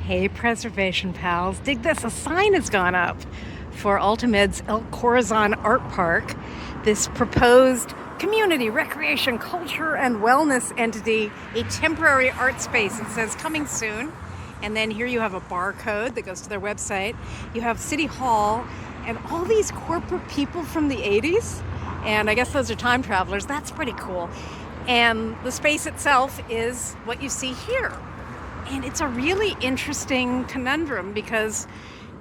Hey, preservation pals, dig this. A sign has gone up for AltaMed's Corazon Art Park, this proposed community, recreation, culture, and wellness entity, a temporary art space. It says coming soon. And then here you have a barcode that goes to their website. You have City Hall and all these corporate people from the 80s. And I guess those are time travelers. That's pretty cool. And the space itself is what you see here. And it's a really interesting conundrum because,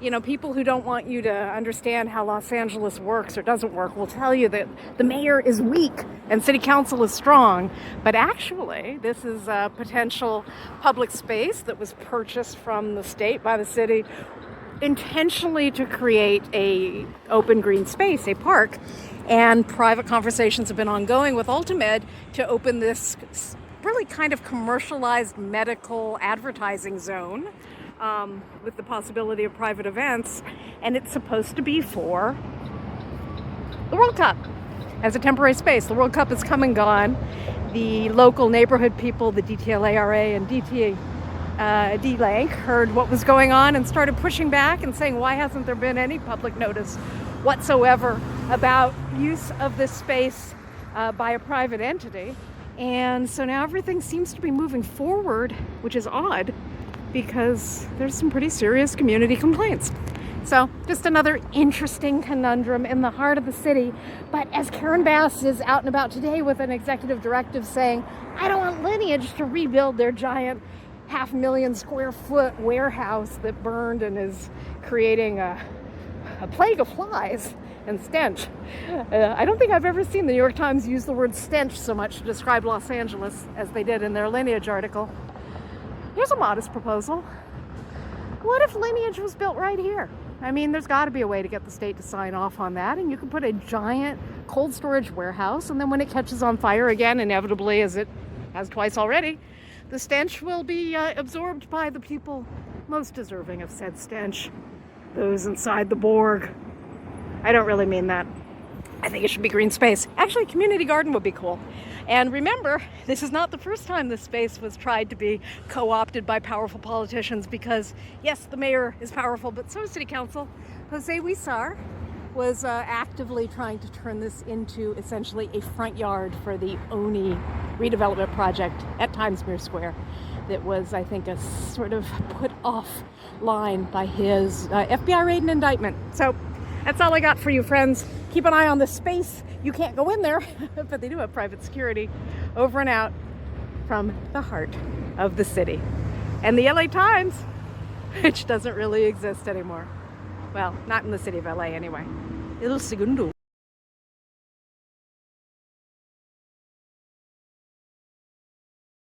you know, people who don't want you to understand how Los Angeles works or doesn't work will tell you that the mayor is weak and city council is strong. But actually, this is a potential public space that was purchased from the state by the city intentionally to create a open green space, a park. And private conversations have been ongoing with AltaMed to open this really kind of commercialized medical advertising zone with the possibility of private events. And it's supposed to be for the World Cup as a temporary space. The World Cup is come and gone. The local neighborhood people, the DTLARA and D-Lank, heard what was going on and started pushing back and saying, why hasn't there been any public notice whatsoever about use of this space by a private entity? And so now everything seems to be moving forward, which is odd because there's some pretty serious community complaints. So just another interesting conundrum in the heart of the city. But as Karen Bass is out and about today with an executive directive saying, I don't want Lineage to rebuild their giant 500,000 square foot warehouse that burned and is creating a plague of flies and stench. I don't think I've ever seen the New York Times use the word stench so much to describe Los Angeles as they did in their Lineage article. Here's a modest proposal. What if Lineage was built right here? I mean, there's got to be a way to get the state to sign off on that, and you can put a giant cold storage warehouse, and then when it catches on fire again, inevitably, as it has twice already, the stench will be absorbed by the people most deserving of said stench, those inside the Borg. I don't really mean that. I think it should be green space. Actually, community garden would be cool. And remember, this is not the first time this space was tried to be co-opted by powerful politicians because, yes, the mayor is powerful, but so is city council. Jose Huizar was actively trying to turn this into essentially a front yard for the ONI redevelopment project at Times Square that was, I think, a sort of put off line by his FBI raid and indictment. So that's all I got for you, friends. Keep an eye on this space. You can't go in there, but they do have private security. Over and out from the heart of the city. And the LA Times, which doesn't really exist anymore. Well, not in the city of LA anyway. El Segundo.